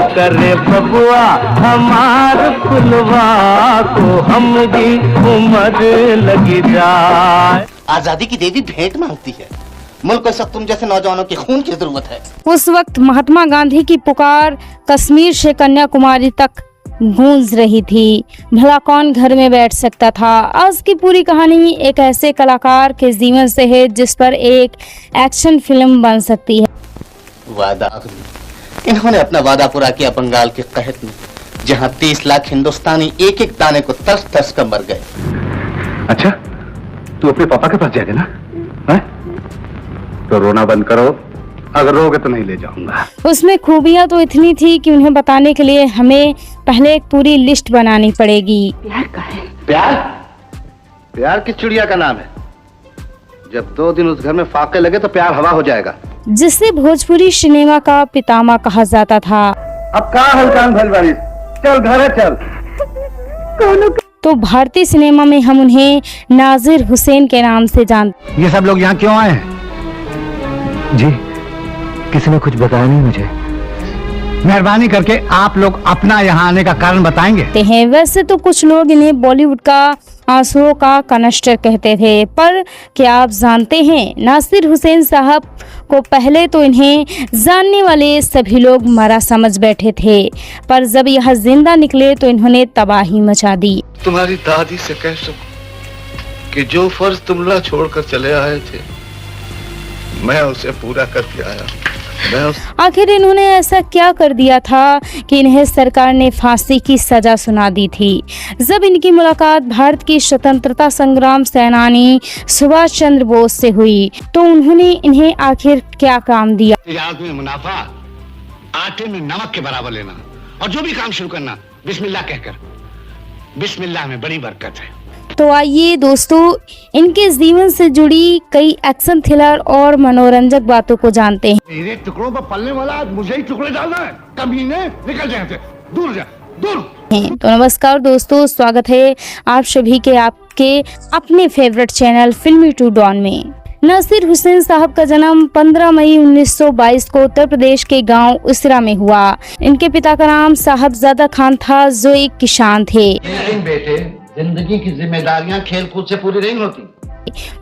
करे बबुआ हमार फुलवा को हमरी उम्र लगी जाए। आजादी की देवी भेंट मांगती है, मुल्क को सब तुम जैसे नौजवानों के खून की जरूरत है। उस वक्त महात्मा गांधी की पुकार कश्मीर से कन्याकुमारी तक गूंज रही थी। भला कौन घर में बैठ सकता था। आज की पूरी कहानी एक ऐसे कलाकार के जीवन से है जिस पर एक एक्शन फिल्म बन सकती है। वादा, इन्होंने अपना वादा पूरा किया बंगाल के कहत में, जहां 30 लाख हिंदुस्तानी एक एक दाने को तरस तरस कर मर गए। अच्छा, तू अपने पापा के पास जाएगा ना? है? तो रोना बंद करो, अगर रोगे तो नहीं ले जाऊंगा। उसमें खूबियां तो इतनी थी कि उन्हें बताने के लिए हमें पहले एक पूरी लिस्ट बनानी पड़ेगी। प्यार का है? प्यार? प्यार किस चिड़िया का नाम है? जब 2 दिन उस घर में फाके लगे तो प्यार हवा हो जाएगा। जिसे भोजपुरी सिनेमा का पितामह कहा जाता था। अब कहाँ हलकान भल बारिश, चल घरे चल। तो भारतीय सिनेमा में हम उन्हें नाजिर हुसैन के नाम से जानते। ये सब लोग यहाँ क्यों आए हैं? जी, किसी ने कुछ बताया नहीं मुझे। मेहरबानी करके आप लोग अपना यहाँ आने का कारण बताएंगे। वैसे तो कुछ लोग इन्हें बॉलीवुड का आंसुओं का कनस्टर कहते थे, पर क्या आप जानते हैं नासिर हुसैन साहब को पहले तो इन्हें जानने वाले सभी लोग मरा समझ बैठे थे, पर जब यह जिंदा निकले तो इन्होंने तबाही मचा दी। तुम्हारी दादी से कह सकूं कि जो फर्ज तुम ला छोड़कर चले आए थे, मैं उसे पूरा करके आया। आखिर इन्होंने ऐसा क्या कर दिया था कि इन्हें सरकार ने फांसी की सजा सुना दी थी। जब इनकी मुलाकात भारत की स्वतंत्रता संग्राम सेनानी सुभाष चंद्र बोस से हुई तो उन्होंने इन्हें आखिर क्या काम दिया। तिजारत में मुनाफा आटे में नमक के बराबर लेना, और जो भी काम शुरू करना बिस्मिल्लाह कहकर। बिस्मिल्लाह में बड़ी बरकत है। तो आइए दोस्तों, इनके जीवन से जुड़ी कई एक्शन थ्रिलर और मनोरंजक बातों को जानते हैं। मेरे टुकड़ों पर पलने वाला मुझे ही टुकड़े डालना है। कमीने, निकल जाए, दूर जा, दूर। तो नमस्कार दोस्तों, स्वागत है आप सभी के आपके अपने फेवरेट चैनल फिल्मी टू डॉन में। नासिर हुसैन साहब का जन्म 15 मई 1922 को उत्तर प्रदेश के गांव उसरा में हुआ। इनके पिता का नाम साहबजादा खान था जो एक किसान थे। बेटे, जिंदगी की जिम्मेदारियां खेल-कूद से पूरी नहीं होती।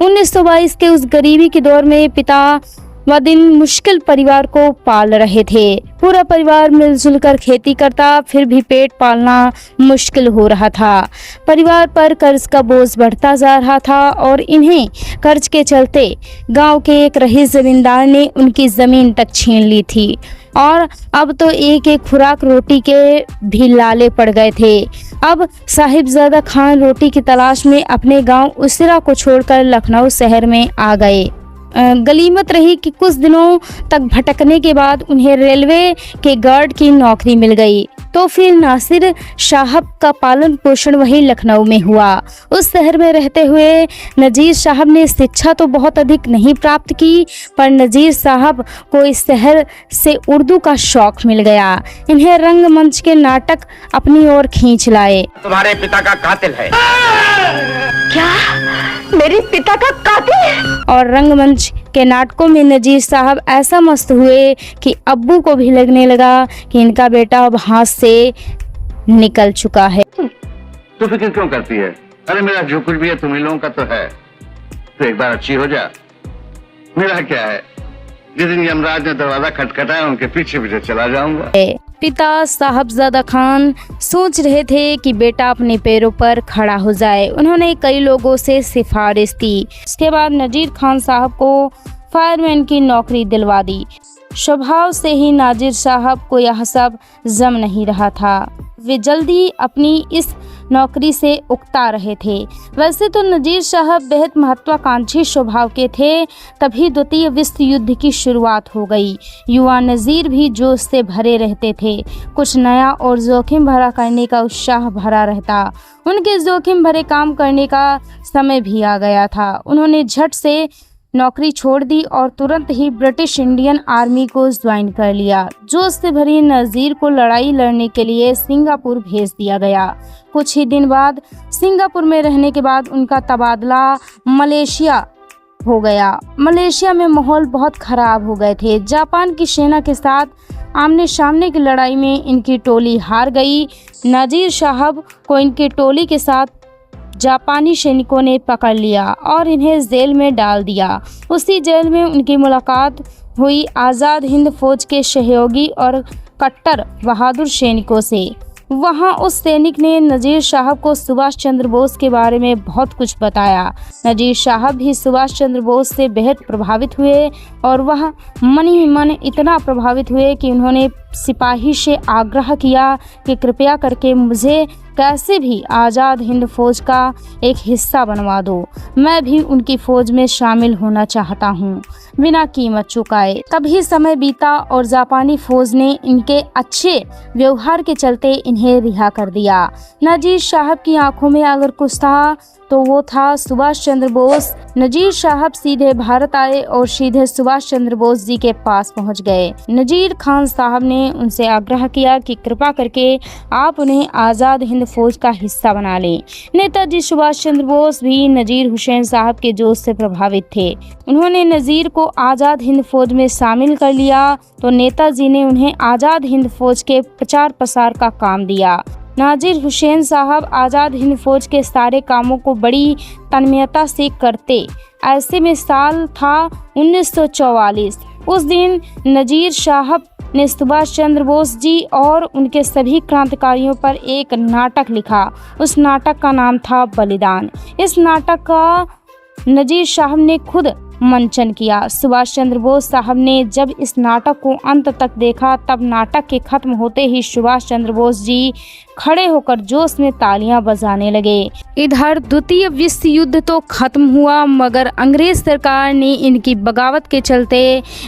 1922 के उस गरीबी के दौर में पिता व दिन मुश्किल परिवार को पाल रहे थे। पूरा परिवार मिलजुल कर खेती करता, फिर भी पेट पालना मुश्किल हो रहा था। परिवार पर कर्ज का बोझ बढ़ता जा रहा था और इन्हें कर्ज के चलते गांव के एक रईस जमींदार ने उनकी जमीन तक छीन ली थी और अब तो एक एक खुराक रोटी के भी लाले पड़ गए थे। अब साहिबजादा खान रोटी की तलाश में अपने गांव उसरा को छोड़कर लखनऊ शहर में आ गए। गलीमत रही कि कुछ दिनों तक भटकने के बाद उन्हें रेलवे के गार्ड की नौकरी मिल गई। तो फिर नासिर साहब का पालन पोषण वही लखनऊ में हुआ। उस शहर में रहते हुए नजीर साहब ने शिक्षा तो बहुत अधिक नहीं प्राप्त की, पर नजीर साहब को इस शहर से उर्दू का शौक मिल गया। इन्हें रंगमंच के नाटक अपनी ओर खींच लाए। तुम्हारे पिता का कातिल है। क्या? मेरे पिता का कातिल? और रंगमंच के नाटकों में नजीर साहब ऐसा मस्त हुए कि अब्बू को भी लगने लगा कि इनका बेटा अब हाथ से निकल चुका है। तू फिक्र क्यों करती है? अरे मेरा जो कुछ भी है तुम्हीं लोगों का तो है। तो एक बार अच्छी हो जा। मेरा क्या है, जिस दिन यमराज ने दरवाजा खटखटाया उनके पीछे पीछे चला जाऊंगा। पिता साहबजादा खान सोच रहे थे कि बेटा अपने पैरों पर खड़ा हो जाए। उन्होंने कई लोगों से सिफारिश दी। इसके बाद नजीर खान साहब को फायरमैन की नौकरी दिलवा दी। स्वभाव से ही नाजिर साहब को यह सब जम नहीं रहा था। वे जल्दी अपनी इस नौकरी से उकता रहे थे। वैसे तो नजीर साहब बेहद महत्वाकांक्षी स्वभाव के थे। तभी द्वितीय विश्व युद्ध की शुरुआत हो गई। युवा नजीर भी जोश से भरे रहते थे। कुछ नया और जोखिम भरा करने का उत्साह भरा रहता। उनके जोखिम भरे काम करने का समय भी आ गया था। उन्होंने झट से नौकरी छोड़ दी और तुरंत ही ब्रिटिश इंडियन आर्मी को ज्वाइन कर लिया। जोश से भरी नजीर को लड़ाई लड़ने के लिए सिंगापुर भेज दिया गया। कुछ ही दिन बाद सिंगापुर में रहने के बाद उनका तबादला मलेशिया हो गया। मलेशिया में माहौल बहुत खराब हो गए थे। जापान की सेना के साथ आमने सामने की लड़ाई में इनकी टोली हार गई। नजीर साहब को इनकी टोली के साथ जापानी सैनिकों ने पकड़ लिया और इन्हें जेल में डाल दिया। उसी जेल में उनकी मुलाकात हुई आज़ाद हिंद फौज के सहयोगी और कट्टर बहादुर सैनिकों से। वहां उस सैनिक ने नजीर साहब को सुभाष चंद्र बोस के बारे में बहुत कुछ बताया। नजीर साहब भी सुभाष चंद्र बोस से बेहद प्रभावित हुए और वह मन ही मन इतना प्रभावित हुए कि उन्होंने सिपाही से आग्रह किया कि कृपया करके मुझे कैसे भी आज़ाद हिंद फौज का एक हिस्सा बनवा दो, मैं भी उनकी फौज में शामिल होना चाहता हूँ बिना कीमत चुकाए। तभी समय बीता और जापानी फौज ने इनके अच्छे व्यवहार के चलते इन्हें रिहा कर दिया। नजीर साहब की आंखों में अगर कुछ था तो वो था सुभाष चंद्र बोस। नजीर साहब सीधे भारत आए और सीधे सुभाष चंद्र बोस जी के पास पहुंच गए। नजीर खान साहब ने उनसे आग्रह किया कि कृपा करके आप उन्हें आज़ाद हिंद फौज का हिस्सा बना लें। नेताजी सुभाष चंद्र बोस भी नजीर हुसैन साहब के जोश से प्रभावित थे। उन्होंने नजीर को आज़ाद हिंद फौज में शामिल कर लिया तो नेताजी ने उन्हें आज़ाद हिंद फौज के प्रचार प्रसार का काम दिया। नजीर हुसैन साहब आज़ाद हिंद फौज के सारे कामों को बड़ी तन्मयता से करते। ऐसे में साल था 1944। उस दिन नजीर साहब ने सुभाष चंद्र बोस जी और उनके सभी क्रांतिकारियों पर एक नाटक लिखा। उस नाटक का नाम था बलिदान। इस नाटक का नजीर साहब ने खुद मंचन किया। सुभाष चंद्र बोस साहब ने जब इस नाटक को अंत तक देखा तब नाटक के खत्म होते ही सुभाष चंद्र बोस जी खड़े होकर जोश में तालियां बजाने लगे। इधर द्वितीय विश्व युद्ध तो खत्म हुआ मगर अंग्रेज सरकार ने इनकी बगावत के चलते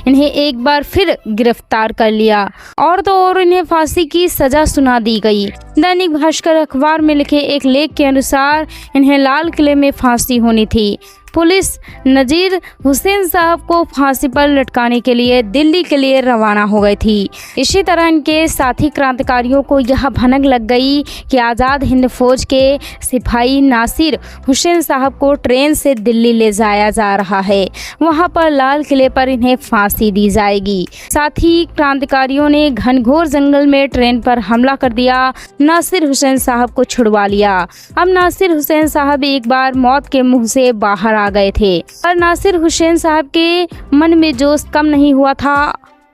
इन्हें एक बार फिर गिरफ्तार कर लिया और तो और इन्हें फांसी की सजा सुना दी गई। दैनिक भास्कर अखबार में लिखे एक लेख के अनुसार इन्हें लाल किले में फांसी होनी थी। पुलिस नजीर हुसैन साहब को फांसी पर लटकाने के लिए दिल्ली के लिए रवाना हो गई थी। इसी तरह इनके साथी क्रांतिकारियों को यह भनक लग गई कि आज़ाद हिंद फौज के सिपाही नासिर हुसैन साहब को ट्रेन से दिल्ली ले जाया जा रहा है। वहां पर लाल किले पर इन्हें फांसी दी जाएगी। साथ ही क्रांतिकारियों ने घनघोर जंगल में ट्रेन पर हमला कर दिया। नासिर हुसैन साहब को छुड़वा लिया। अब नासिर हुसैन साहब एक बार मौत के मुंह से बाहर आ गए थे और नासिर हुसैन साहब के मन में जोश कम नहीं हुआ था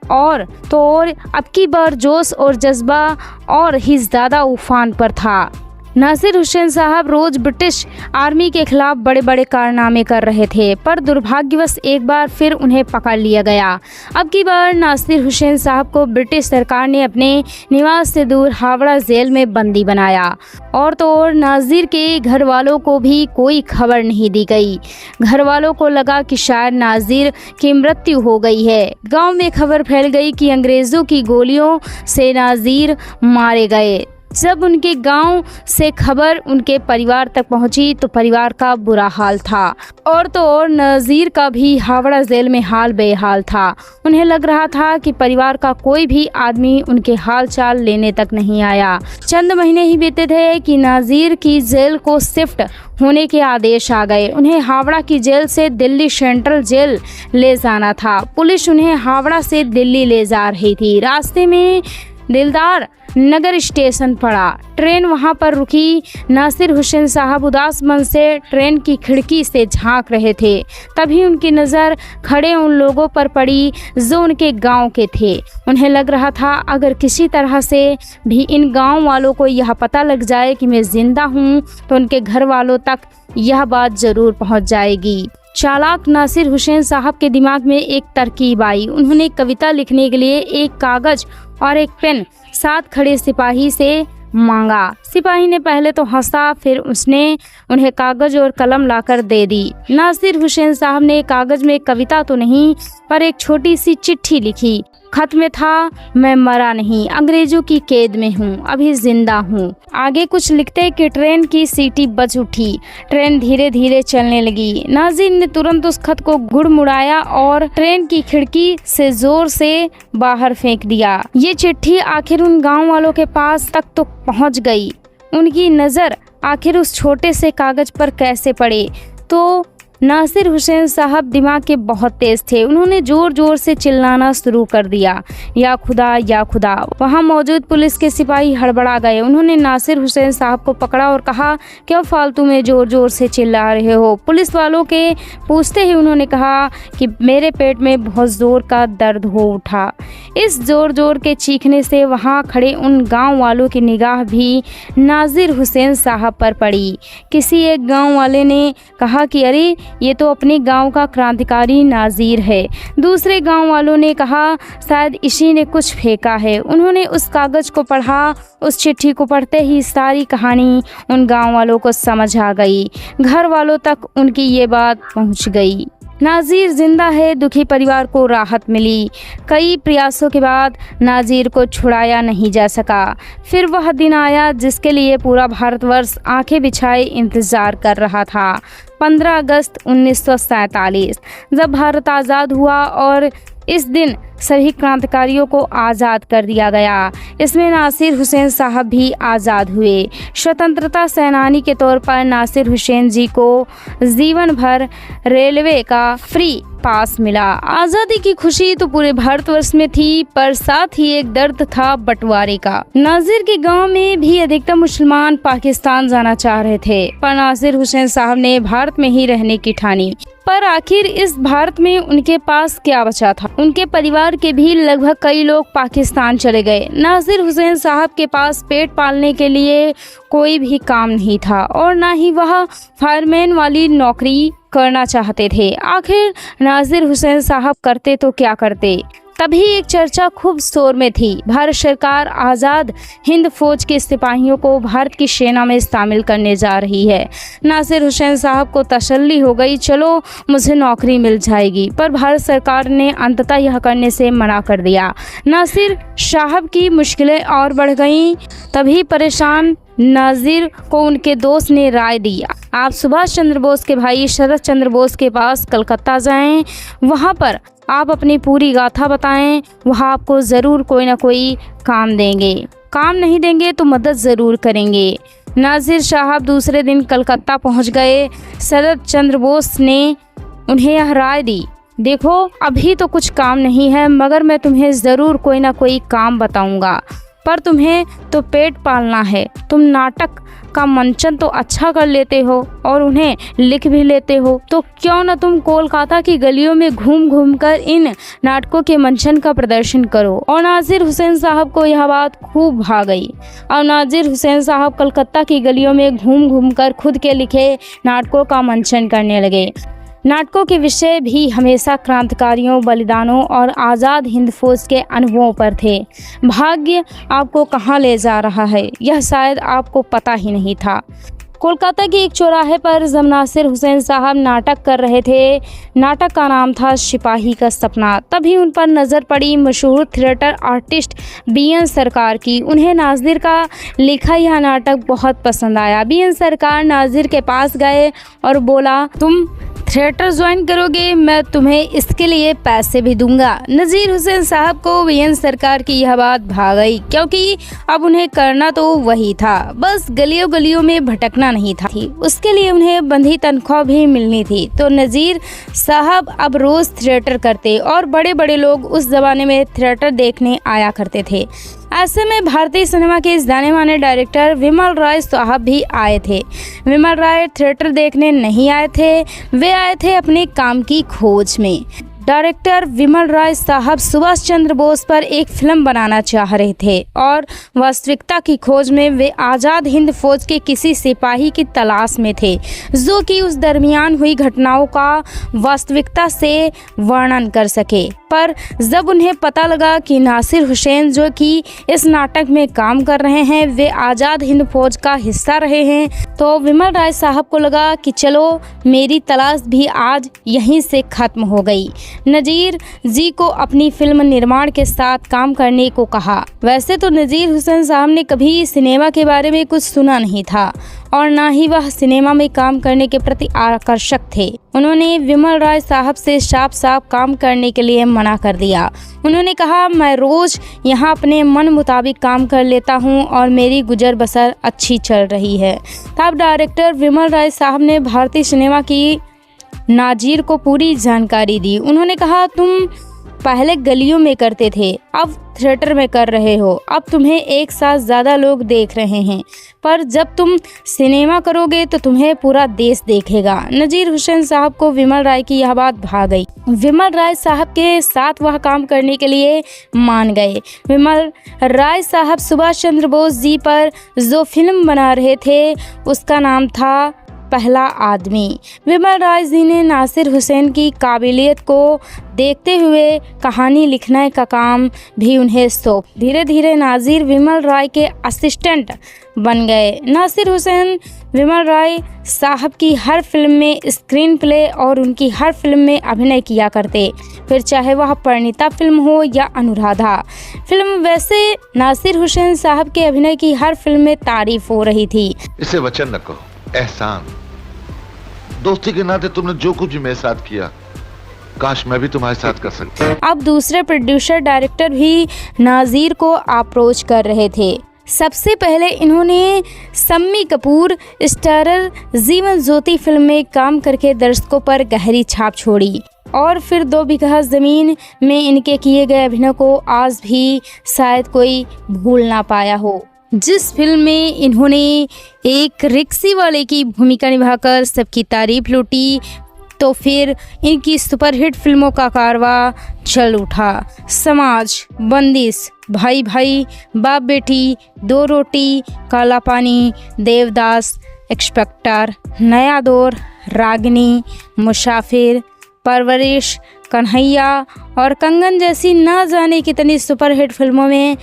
और तो और अब की बार जोश और जज्बा और ही ज्यादा उफान पर था। नासिर हुसैन साहब रोज ब्रिटिश आर्मी के खिलाफ बड़े बड़े कारनामे कर रहे थे पर दुर्भाग्यवश एक बार फिर उन्हें पकड़ लिया गया। अब की बार नासिर हुसैन साहब को ब्रिटिश सरकार ने अपने निवास से दूर हावड़ा जेल में बंदी बनाया और तो और नासिर के घर वालों को भी कोई खबर नहीं दी गई। घर वालों को लगा कि शायद नासिर की मृत्यु हो गई है। गांव में खबर फैल गई कि अंग्रेज़ों की गोलियों से नासिर मारे गए। जब उनके गांव से खबर उनके परिवार तक पहुंची तो परिवार का बुरा हाल था और तो और नासिर का भी हावड़ा जेल में हाल बेहाल था। उन्हें लग रहा था कि परिवार का कोई भी आदमी उनके हाल चाल लेने तक नहीं आया। चंद महीने ही बीते थे कि नासिर की जेल को शिफ्ट होने के आदेश आ गए। उन्हें हावड़ा की जेल से दिल्ली सेंट्रल जेल ले जाना था। पुलिस उन्हें हावड़ा से दिल्ली ले जा रही थी। रास्ते में दिलदार नगर स्टेशन पड़ा। ट्रेन वहां पर रुकी। नासिर हुसैन साहब उदास मन से ट्रेन की खिड़की से झांक रहे थे। तभी उनकी नज़र खड़े उन लोगों पर पड़ी जो उनके गांव के थे। उन्हें लग रहा था अगर किसी तरह से भी इन गांव वालों को यह पता लग जाए कि मैं जिंदा हूं तो उनके घर वालों तक यह बात जरूर पहुंच जाएगी। चालाक नासिर हुसैन साहब के दिमाग में एक तरकीब आई। उन्होंने कविता लिखने के लिए एक कागज और एक पेन साथ खड़े सिपाही से मांगा। सिपाही ने पहले तो हंसा, फिर उसने उन्हें कागज और कलम लाकर दे दी। नासिर हुसैन साहब ने कागज में कविता तो नहीं पर एक छोटी सी चिट्ठी लिखी। खत में था, मैं मरा नहीं, अंग्रेजों की कैद में हूँ, अभी जिंदा हूँ। आगे कुछ लिखते कि ट्रेन की सीटी बज उठी। ट्रेन धीरे धीरे चलने लगी। नासिर ने तुरंत उस खत को गुड़मुड़ाया और ट्रेन की खिड़की से जोर से बाहर फेंक दिया। ये चिट्ठी आखिर उन गांव वालों के पास तक तो पहुंच गई। उनकी नज़र आखिर उस छोटे से कागज पर कैसे पड़े तो नासिर हुसैन साहब दिमाग के बहुत तेज थे। उन्होंने जोर जोर से चिल्लाना शुरू कर दिया, या खुदा या खुदा। वहाँ मौजूद पुलिस के सिपाही हड़बड़ा गए। उन्होंने नासिर हुसैन साहब को पकड़ा और कहा, क्यों फालतू में जोर जोर से चिल्ला रहे हो? पुलिस वालों के पूछते ही उन्होंने कहा कि मेरे पेट में बहुत जोर का दर्द हो उठा। इस जोर जोर के चीखने से वहाँ खड़े उन गांव वालों की निगाह भी नासिर हुसैन साहब पर पड़ी। किसी एक गांव वाले ने कहा कि अरे ये तो अपने गांव का क्रांतिकारी नाजिर है। दूसरे गांव वालों ने कहा शायद इसी ने कुछ फेंका है। उन्होंने उस कागज को पढ़ा। उस चिट्ठी को पढ़ते ही सारी कहानी उन गांव वालों को समझ आ गई। घर वालों तक उनकी ये बात पहुंच गई। नाजिर जिंदा है। दुखी परिवार को राहत मिली। कई प्रयासों के बाद नाजिर को छुड़ाया नहीं जा सका। फिर वह दिन आया जिसके लिए पूरा भारतवर्ष आंखें बिछाए इंतजार कर रहा था। 15 अगस्त 1947 जब भारत आज़ाद हुआ और इस दिन सभी क्रांतिकारियों को आज़ाद कर दिया गया। इसमें नासिर हुसैन साहब भी आज़ाद हुए। स्वतंत्रता सेनानी के तौर पर नासिर हुसैन जी को जीवन भर रेलवे का फ्री पास मिला। आज़ादी की खुशी तो पूरे भारतवर्ष में थी, पर साथ ही एक दर्द था बंटवारे का। नासिर के गांव में भी अधिकतर मुसलमान पाकिस्तान जाना चाह रहे थे, पर नासिर हुसैन साहब ने भारत में ही रहने की ठानी। पर आखिर इस भारत में उनके पास क्या बचा था? उनके परिवार के भी लगभग कई लोग पाकिस्तान चले गए। नासिर हुसैन साहब के पास पेट पालने के लिए कोई भी काम नहीं था और ना ही वह फायरमैन वाली नौकरी करना चाहते थे। आखिर नासिर हुसैन साहब करते तो क्या करते? तभी एक चर्चा खूब शोर में थी। भारत सरकार आज़ाद हिंद फौज के सिपाहियों को भारत की सेना में शामिल करने जा रही है। नासिर हुसैन साहब को तसल्ली हो गई, चलो मुझे नौकरी मिल जाएगी। पर भारत सरकार ने अंततः यह करने से मना कर दिया। नासिर साहब की मुश्किलें और बढ़ गईं। तभी परेशान नासिर को उनके दोस्त ने राय दी, आप सुभाष चंद्र बोस के भाई शरद चंद्र बोस के पास कलकत्ता जाएं। वहाँ पर आप अपनी पूरी गाथा बताएं। वह आपको ज़रूर कोई ना कोई काम देंगे। काम नहीं देंगे तो मदद ज़रूर करेंगे। नासिर साहब दूसरे दिन कलकत्ता पहुंच गए। शरद चंद्र बोस ने उन्हें यह राय दी, देखो अभी तो कुछ काम नहीं है, मगर मैं तुम्हें ज़रूर कोई ना कोई काम बताऊंगा। पर तुम्हें तो पेट पालना है। तुम नाटक का मंचन तो अच्छा कर लेते हो और उन्हें लिख भी लेते हो, तो क्यों न तुम कोलकाता की गलियों में घूम घूम कर इन नाटकों के मंचन का प्रदर्शन करो। और नासिर हुसैन साहब को यह बात खूब भा गई और नासिर हुसैन साहब कलकत्ता की गलियों में घूम घूम कर खुद के लिखे नाटकों का मंचन करने लगे। नाटकों के विषय भी हमेशा क्रांतिकारियों, बलिदानों और आज़ाद हिंद फौज के अनुभवों पर थे। भाग्य आपको कहाँ ले जा रहा है यह शायद आपको पता ही नहीं था। कोलकाता के एक चौराहे पर जब नासिर हुसैन साहब नाटक कर रहे थे, नाटक का नाम था सिपाही का सपना, तभी उन पर नज़र पड़ी मशहूर थिएटर आर्टिस्ट BN सरकार की। उन्हें नासिर का लिखा यह नाटक बहुत पसंद आया। BN सरकार नासिर के पास गए और बोला, तुम थिएटर ज्वाइन करोगे, मैं तुम्हें इसके लिए पैसे भी दूंगा। नासिर हुसैन साहब को BN सरकार की यह बात भा गई, क्योंकि अब उन्हें करना तो वही था, बस गलियों गलियों में भटकना नहीं था। उसके लिए उन्हें बंधी तनख्वाह भी मिलनी थी। तो नासिर साहब अब रोज थिएटर करते और बड़े बड़े लोग उस जमाने में थिएटर देखने आया करते थे। ऐसे में भारतीय सिनेमा के जाने माने डायरेक्टर विमल राय साहब भी आए थे। विमल राय थिएटर देखने नहीं आए थे, वे आए थे अपने काम की खोज में। डायरेक्टर विमल राय साहब सुभाष चंद्र बोस पर एक फिल्म बनाना चाह रहे थे और वास्तविकता की खोज में वे आज़ाद हिंद फौज के किसी सिपाही की तलाश में थे, जो कि उस दरमियान हुई घटनाओं का वास्तविकता से वर्णन कर सके। पर जब उन्हें पता लगा कि नासिर हुसैन जो कि इस नाटक में काम कर रहे हैं वे आज़ाद हिंद फौज का हिस्सा रहे हैं, तो विमल राय साहब को लगा कि चलो मेरी तलाश भी आज यहीं से ख़त्म हो गई। नासिर जी को अपनी फिल्म निर्माण के साथ काम करने को कहा। वैसे तो नासिर हुसैन साहब ने कभी सिनेमा के बारे में कुछ सुना नहीं था और ना ही वह सिनेमा में काम करने के प्रति आकर्षक थे। उन्होंने विमल राय साहब से साफ साफ काम करने के लिए मना कर दिया। उन्होंने कहा, मैं रोज यहाँ अपने मन मुताबिक काम कर लेता हूँ और मेरी गुजर बसर अच्छी चल रही है। तब डायरेक्टर विमल राय साहब ने भारतीय सिनेमा की नाजिर को पूरी जानकारी दी। उन्होंने कहा, तुम पहले गलियों में करते थे, अब थिएटर में कर रहे हो, अब तुम्हें एक साथ ज़्यादा लोग देख रहे हैं, पर जब तुम सिनेमा करोगे तो तुम्हें पूरा देश देखेगा। नजीर हुसैन साहब को विमल राय की यह बात भा गई। विमल राय साहब के साथ वह काम करने के लिए मान गए। विमल राय साहब सुभाष चंद्र बोस जी पर जो फिल्म बना रहे थे उसका नाम था पहला आदमी। विमल राय जी ने नासिर हुसैन की काबिलियत को देखते हुए कहानी लिखने का काम भी उन्हें सौंप। धीरे धीरे नाजिर विमल राय के असिस्टेंट बन गए। नासिर हुसैन विमल राय साहब की हर फिल्म में स्क्रीन प्ले और उनकी हर फिल्म में अभिनय किया करते, फिर चाहे वह परिणीता फिल्म हो या अनुराधा फिल्म। वैसे नासिर हुसैन साहब के अभिनय की हर फिल्म में तारीफ हो रही थी। इसे वचन न कहो, एहसान। दोस्ती के नाते तुमने जो कुछ भी मेरे साथ किया, काश मैं भी तुम्हारे साथ कर सकता। अब दूसरे प्रोड्यूसर डायरेक्टर भी नाजिर को अप्रोच कर रहे थे। सबसे पहले इन्होंने सम्मी कपूर स्टारर जीवन ज्योति फिल्म में काम करके दर्शकों पर गहरी छाप छोड़ी, और फिर 2 बीघा ज़मीन में इनके किए गए अभिनय को आज भी शायद कोई भूल ना पाया हो। जिस फिल्म में इन्होंने एक रिक्शे वाले की भूमिका निभाकर सबकी तारीफ लूटी, तो फिर इनकी सुपरहिट फिल्मों का कारवा चल उठा। समाज, बंदिश, भाई भाई, बाप बेटी, 2 रोटी, काला पानी, देवदास, एक्सपेक्टर, नया दौर, रागिनी, मुसाफिर, परवरिश, कन्हैया और कंगन जैसी ना जाने कितनी सुपरहिट फिल्मों में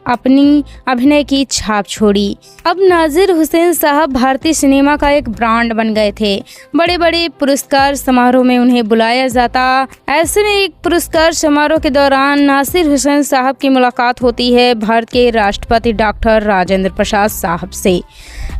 अपनी अभिनय की छाप छोड़ी। अब नाजिर हुसैन साहब भारतीय सिनेमा का एक ब्रांड बन गए थे। बड़े बड़े पुरस्कार समारोह में उन्हें बुलाया जाता। ऐसे में एक पुरस्कार समारोह के दौरान नासिर हुसैन साहब की मुलाकात होती है भारत के राष्ट्रपति डॉक्टर राजेंद्र प्रसाद साहब से।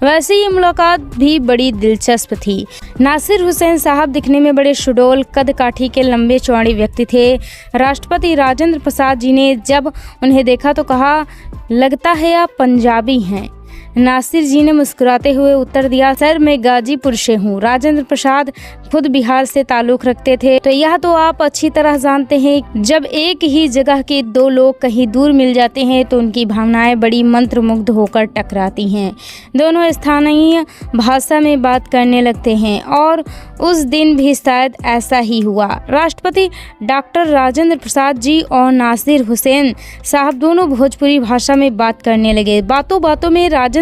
वैसे ये मुलाकात भी बड़ी दिलचस्प थी। नासिर हुसैन साहब दिखने में बड़े सुडौल, कद काठी के लंबे चौड़े व्यक्ति थे। राष्ट्रपति राजेंद्र प्रसाद जी ने जब उन्हें देखा तो कहा, लगता है आप पंजाबी हैं। नासिर जी ने मुस्कुराते हुए उत्तर दिया, सर मैं गाजीपुर से हूँ। राजेंद्र प्रसाद खुद बिहार से ताल्लुक़ रखते थे, तो यह तो आप अच्छी तरह जानते हैं। जब एक ही जगह के 2 लोग कहीं दूर मिल जाते हैं तो उनकी भावनाएं बड़ी मंत्रमुग्ध होकर टकराती हैं। दोनों स्थानीय भाषा में बात करने लगते हैं, और उस दिन भी शायद ऐसा ही हुआ। राष्ट्रपति डॉक्टर राजेंद्र प्रसाद जी और नासिर हुसैन साहब दोनों भोजपुरी भाषा में बात करने लगे। बातों बातों में राजेंद्र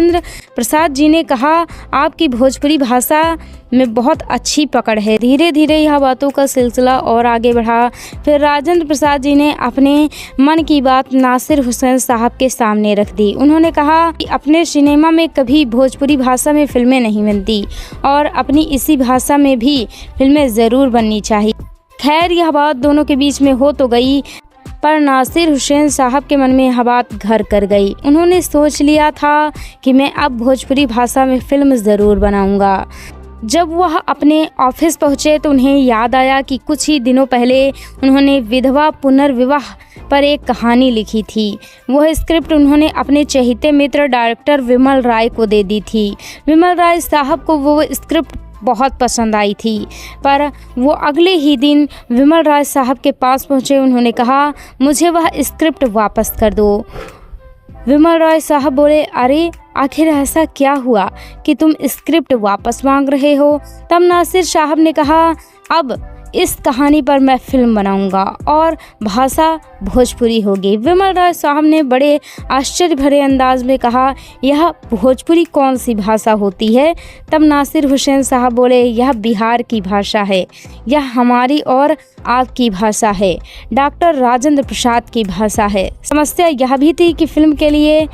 प्रसाद जी ने कहा, आपकी भोजपुरी भाषा में बहुत अच्छी पकड़ है। धीरे धीरे यह बातों का सिलसिला और आगे बढ़ा। फिर राजेंद्र प्रसाद जी ने अपने मन की बात नासिर हुसैन साहब के सामने रख दी। उन्होंने कहा कि अपने सिनेमा में कभी भोजपुरी भाषा में फिल्में नहीं बनती, और अपनी इसी भाषा में भी फिल्में ज़रूर बननी चाहिए। खैर, यह बात दोनों के बीच में हो तो गई, पर नासिर हुसैन साहब के मन में यह बात घर कर गई। उन्होंने सोच लिया था कि मैं अब भोजपुरी भाषा में फ़िल्म ज़रूर बनाऊंगा। जब वह अपने ऑफिस पहुंचे तो उन्हें याद आया कि कुछ ही दिनों पहले उन्होंने विधवा पुनर्विवाह पर एक कहानी लिखी थी। वह स्क्रिप्ट उन्होंने अपने चहेते मित्र डायरेक्टर विमल राय को दे दी थी। विमल राय साहब को वो स्क्रिप्ट बहुत पसंद आई थी, पर वो अगले ही दिन विमल राय साहब के पास पहुंचे। उन्होंने कहा, मुझे वह स्क्रिप्ट वापस कर दो। विमल राय साहब बोले, अरे आखिर ऐसा क्या हुआ कि तुम स्क्रिप्ट वापस मांग रहे हो? तब नासिर साहब ने कहा, अब इस कहानी पर मैं फिल्म बनाऊंगा और भाषा भोजपुरी होगी। विमल राय साहब ने बड़े आश्चर्य भरे अंदाज में कहा, यह भोजपुरी कौन सी भाषा होती है? तब नासिर हुसैन साहब बोले, यह बिहार की भाषा है, यह हमारी और आपकी भाषा है, डॉक्टर राजेंद्र प्रसाद की भाषा है। समस्या यह भी थी कि फिल्म के लिए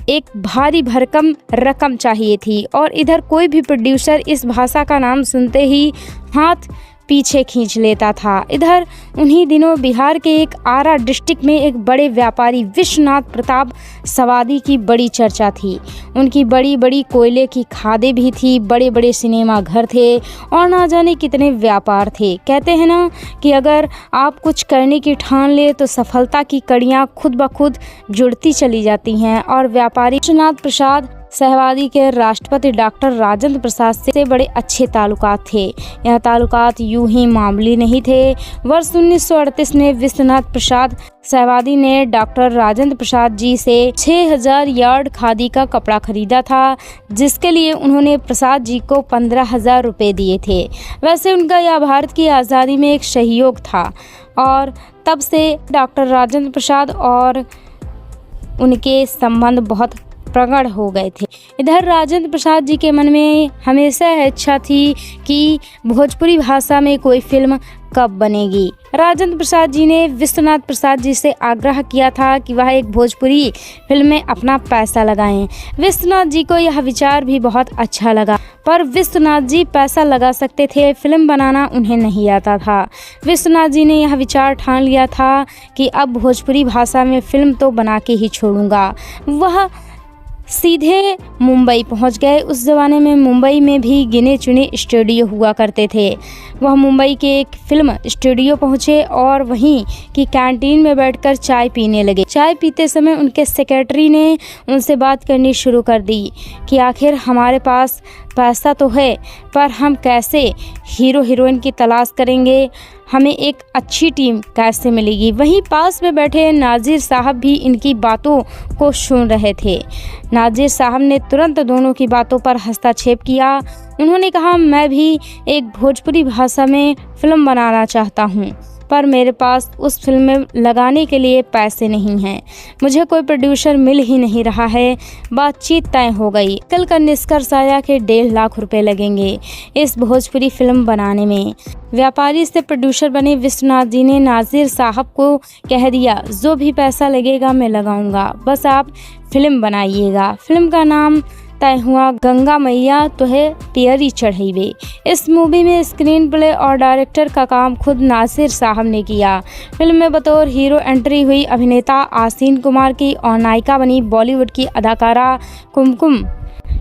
एक भारी भरकम रकम चाहिए थी, और इधर कोई भी प्रोड्यूसर इस भाषा का नाम सुनते ही हाथ पीछे खींच लेता था। इधर उन्हीं दिनों बिहार के एक आरा डिस्ट्रिक्ट में एक बड़े व्यापारी विश्वनाथ प्रताप सवादी की बड़ी चर्चा थी। उनकी बड़ी बड़ी कोयले की खादें भी थी, बड़े बड़े सिनेमा घर थे, और ना जाने कितने व्यापार थे। कहते हैं ना कि अगर आप कुछ करने की ठान ले तो सफलता की कड़ियाँ खुद ब खुद जुड़ती चली जाती हैं, और व्यापारी विश्वनाथ प्रसाद सहवादी के राष्ट्रपति डॉक्टर राजेंद्र प्रसाद से बड़े अच्छे ताल्लुकात थे। यह ताल्लुकात यूं ही मामूली नहीं थे। वर्ष 1938 में विश्वनाथ प्रसाद सहवादी ने डॉक्टर राजेंद्र प्रसाद जी से 6000 यार्ड खादी का कपड़ा खरीदा था, जिसके लिए उन्होंने प्रसाद जी को 15,000 रुपये दिए थे। वैसे उनका यह भारत की आज़ादी में एक सहयोग था और तब से डॉक्टर राजेंद्र प्रसाद और उनके संबंध बहुत प्रगाढ़ हो गए थे। इधर राजेंद्र प्रसाद जी के मन में हमेशा इच्छा थी कि भोजपुरी भाषा में कोई फिल्म कब बनेगी। राजेंद्र प्रसाद जी ने विश्वनाथ प्रसाद जी से आग्रह किया था कि वह एक भोजपुरी फिल्म में अपना पैसा लगाएं। विश्वनाथ जी को यह विचार भी बहुत अच्छा लगा, पर विश्वनाथ जी पैसा लगा सकते थे, फिल्म बनाना उन्हें नहीं आता था। विश्वनाथ जी ने यह विचार ठान लिया था कि अब भोजपुरी भाषा में फिल्म तो बना के ही छोड़ूंगा। वह सीधे मुंबई पहुंच गए। उस ज़माने में मुंबई में भी गिने चुने स्टूडियो हुआ करते थे। वह मुंबई के एक फिल्म स्टूडियो पहुंचे और वहीं की कैंटीन में बैठकर चाय पीने लगे। चाय पीते समय उनके सेक्रेटरी ने उनसे बात करनी शुरू कर दी कि आखिर हमारे पास पैसा तो है, पर हम कैसे हीरो हीरोइन की तलाश करेंगे, हमें एक अच्छी टीम कैसे मिलेगी। वहीं पास में बैठे नाजिर साहब भी इनकी बातों को सुन रहे थे। नाजिर साहब ने तुरंत दोनों की बातों पर हस्तक्षेप किया। उन्होंने कहा, मैं भी एक भोजपुरी भाषा में फिल्म बनाना चाहता हूँ, पर मेरे पास उस फिल्म में लगाने के लिए पैसे नहीं हैं। मुझे कोई प्रोड्यूसर मिल ही नहीं रहा है। बातचीत तय हो गई। कल का निष्कर्ष आया कि 1.5 लाख रुपए लगेंगे इस भोजपुरी फिल्म बनाने में। व्यापारी से प्रोड्यूसर बने विश्वनाथ जी ने नाजिर साहब को कह दिया, जो भी पैसा लगेगा मैं लगाऊंगा, बस आप फिल्म बनाइएगा। फिल्म का नाम तय हुआ गंगा मैया तो है पियरी चढ़ैबे। इस मूवी में स्क्रीन प्ले और डायरेक्टर का काम खुद नासिर साहब ने किया। फिल्म में बतौर हीरो एंट्री हुई अभिनेता आसीन कुमार की और नायिका बनी बॉलीवुड की अदाकारा कुमकुम।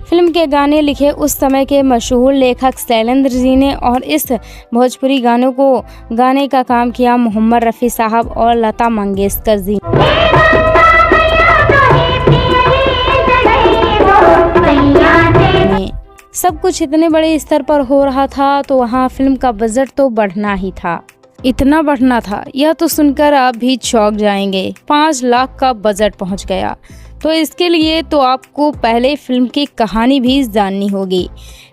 फिल्म के गाने लिखे उस समय के मशहूर लेखक शैलेंद्र जी ने और इस भोजपुरी गानों को गाने का काम किया मोहम्मद रफ़ी साहब और लता मंगेशकर जी। सब कुछ इतने बड़े स्तर पर हो रहा था तो वहाँ फिल्म का बजट तो बढ़ना ही था। इतना बढ़ना था, यह तो सुनकर आप भी चौंक जाएंगे। 5 लाख का बजट पहुँच गया। तो इसके लिए तो आपको पहले फिल्म की कहानी भी जाननी होगी।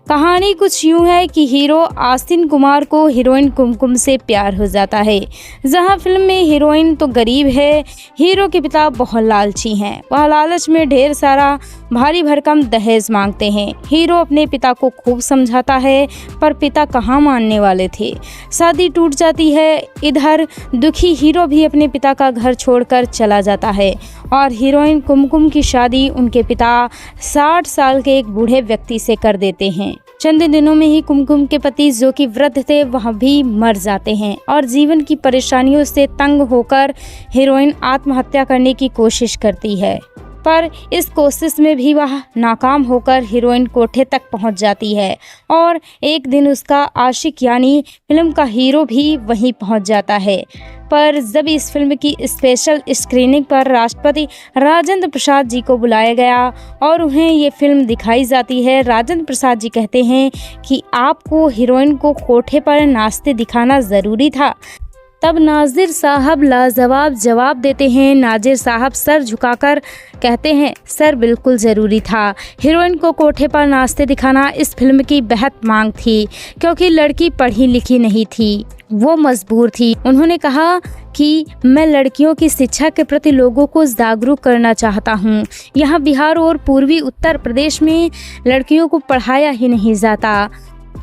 कहानी कुछ यूं है कि हीरो आसीन कुमार को हीरोइन कुमकुम से प्यार हो जाता है। जहां फिल्म में हीरोइन तो गरीब है, हीरो के पिता बहुत लालची हैं। वह लालच में ढेर सारा भारी भरकम दहेज मांगते हैं। हीरो अपने पिता को खूब समझाता है, पर पिता कहाँ मानने वाले थे। शादी टूट जाती है। इधर दुखी हीरो भी अपने पिता का घर छोड़कर चला जाता है और हीरोइन कुमकुम की शादी उनके पिता 60 साल के एक बूढ़े व्यक्ति से कर देते हैं। चंद दिनों में ही कुमकुम के पति जो कि वृद्ध थे वह भी मर जाते हैं और जीवन की परेशानियों से तंग होकर हीरोइन आत्महत्या करने की कोशिश करती है, पर इस कोशिश में भी वह नाकाम होकर हीरोइन कोठे तक पहुंच जाती है और एक दिन उसका आशिक यानी फिल्म का हीरो भी वहीं पहुंच जाता है। पर जब इस फिल्म की स्पेशल स्क्रीनिंग पर राष्ट्रपति राजेंद्र प्रसाद जी को बुलाया गया और उन्हें ये फिल्म दिखाई जाती है, राजेंद्र प्रसाद जी कहते हैं कि आपको हीरोइन को कोठे पर नाचते दिखाना ज़रूरी था। तब नाजिर साहब लाजवाब जवाब देते हैं। नाजिर साहब सर झुकाकर कहते हैं, सर बिल्कुल ज़रूरी था। हीरोइन को कोठे पर नाचते दिखाना इस फिल्म की बेहद मांग थी, क्योंकि लड़की पढ़ी लिखी नहीं थी, वो मजबूर थी। उन्होंने कहा कि मैं लड़कियों की शिक्षा के प्रति लोगों को जागरूक करना चाहता हूँ। यहाँ बिहार और पूर्वी उत्तर प्रदेश में लड़कियों को पढ़ाया ही नहीं जाता।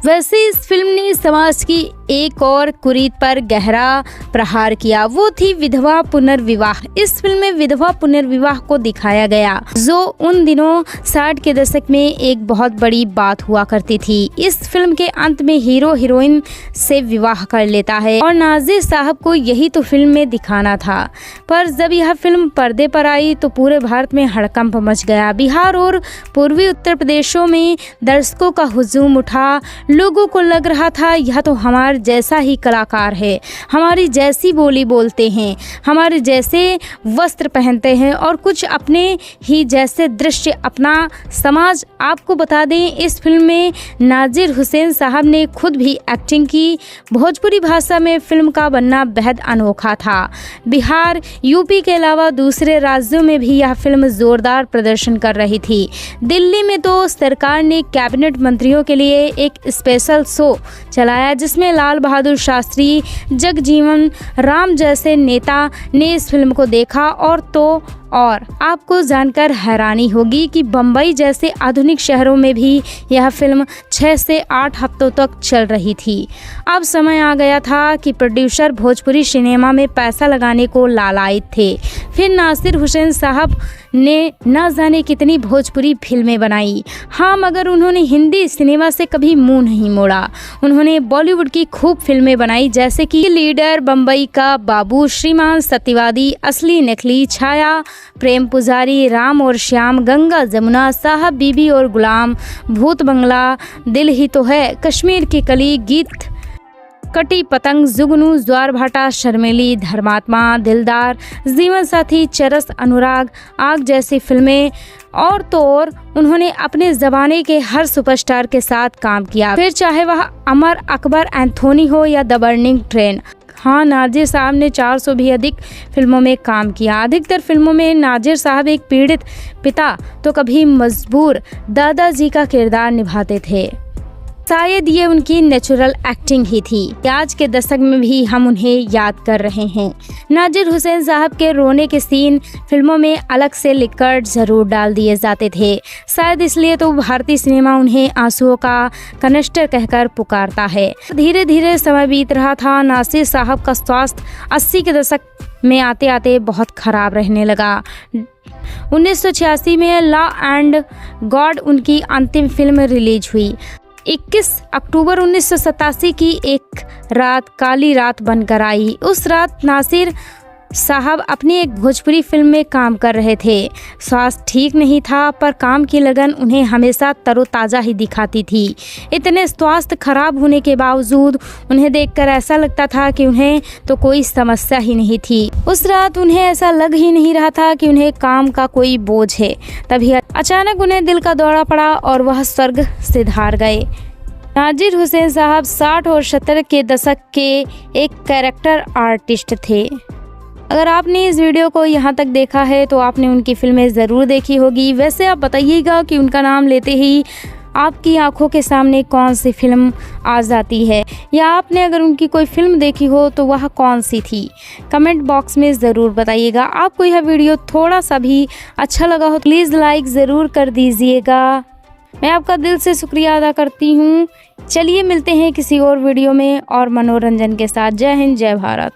वैसे इस फिल्म ने समाज की एक और कुरीत पर गहरा प्रहार किया, वो थी विधवा पुनर्विवाह। इस फिल्म में विधवा पुनर्विवाह को दिखाया गया, जो उन दिनों 60 के दशक में एक बहुत बड़ी बात हुआ करती थी। इस फिल्म के अंत में हीरो हीरोइन से विवाह कर लेता है और नाजिर साहब को यही तो फिल्म में दिखाना था। पर जब यह फिल्म पर्दे पर आई तो पूरे भारत में हड़कंप मच गया। बिहार और पूर्वी उत्तर प्रदेशों में दर्शकों का हुजूम उठा। लोगों को लग रहा था यह तो हमारे जैसा ही कलाकार है, हमारी जैसी बोली बोलते हैं, हमारे जैसे वस्त्र पहनते हैं और कुछ अपने ही जैसे दृश्य अपना समाज। आपको बता दें, इस फिल्म में नाजिर हुसैन साहब ने खुद भी एक्टिंग की। भोजपुरी भाषा में फिल्म का बनना बेहद अनोखा था। बिहार, यूपी के अलावा दूसरे राज्यों में भी यह फिल्म जोरदार प्रदर्शन कर रही थी। दिल्ली में तो सरकार ने कैबिनेट मंत्रियों के लिए एक स्पेशल शो चलाया जिसमें लाल बहादुर शास्त्री, जगजीवन राम जैसे नेता ने इस फिल्म को देखा। और आपको जानकर हैरानी होगी कि बम्बई जैसे आधुनिक शहरों में भी यह फिल्म 6 से 8 हफ्तों तक चल रही थी। अब समय आ गया था कि प्रोड्यूसर भोजपुरी सिनेमा में पैसा लगाने को लालायित थे। फिर नासिर हुसैन साहब ने न जाने कितनी भोजपुरी फिल्में बनाई। हाँ, मगर उन्होंने हिंदी सिनेमा से कभी मुंह नहीं मोड़ा। उन्होंने बॉलीवुड की खूब फिल्में बनाई जैसे कि लीडर, बम्बई का बाबू, श्रीमान सत्यवादी, असली नकली, छाया, प्रेम पुजारी, राम और श्याम, गंगा जमुना, साहब बीबी और गुलाम, भूत बंगला, दिल ही तो है, कश्मीर की कली, गीत, कटी पतंग, जुगनू, ज्वार भाटा, शर्मेली, धर्मात्मा, दिलदार, जीवन साथी, चरस, अनुराग, आग जैसी फिल्में। और तो और उन्होंने अपने ज़माने के हर सुपरस्टार के साथ काम किया, फिर चाहे वह अमर अकबर एंथोनी हो या द बर्निंग ट्रेन। हाँ, नाजिर साहब ने 400 भी अधिक फिल्मों में काम किया। अधिकतर फिल्मों में नाजिर साहब एक पीड़ित पिता तो कभी मजबूर दादाजी का किरदार निभाते थे। शायद ये उनकी नेचुरल एक्टिंग ही थी। आज के दशक में भी हम उन्हें याद कर रहे हैं। नाजिर हुसैन साहब के रोने के सीन फिल्मों में अलग से लिखकर जरूर डाल दिए जाते थे। शायद इसलिए तो भारतीय सिनेमा उन्हें आंसुओं का कनिस्टर कहकर पुकारता है। धीरे धीरे समय बीत रहा था। नासिर साहब का स्वास्थ्य 80 के दशक में आते आते बहुत खराब रहने लगा। 1986 में लॉ एंड गॉड उनकी अंतिम फिल्म रिलीज हुई। 21 अक्टूबर 1987 की एक रात काली रात बनकर आई। उस रात नासिर साहब अपनी एक भोजपुरी फिल्म में काम कर रहे थे। स्वास्थ्य ठीक नहीं था पर काम की लगन उन्हें हमेशा तरोताज़ा ही दिखाती थी। इतने स्वास्थ्य खराब होने के बावजूद उन्हें देखकर ऐसा लगता था कि उन्हें तो कोई समस्या ही नहीं थी। उस रात उन्हें ऐसा लग ही नहीं रहा था कि उन्हें काम का कोई बोझ है। तभी अचानक उन्हें दिल का दौरा पड़ा और वह स्वर्ग से धार गए। नाजिर हुसैन साहब 60 और 70 के दशक के एक कैरेक्टर आर्टिस्ट थे। अगर आपने इस वीडियो को यहाँ तक देखा है तो आपने उनकी फिल्में ज़रूर देखी होगी। वैसे आप बताइएगा कि उनका नाम लेते ही आपकी आंखों के सामने कौन सी फिल्म आ जाती है, या आपने अगर उनकी कोई फिल्म देखी हो तो वह कौन सी थी। कमेंट बॉक्स में ज़रूर बताइएगा। आपको यह वीडियो थोड़ा सा भी अच्छा लगा हो प्लीज़ लाइक ज़रूर कर दीजिएगा। मैं आपका दिल से शुक्रिया अदा करती हूँ। चलिए मिलते हैं किसी और वीडियो में और मनोरंजन के साथ। जय हिंद, जय भारत।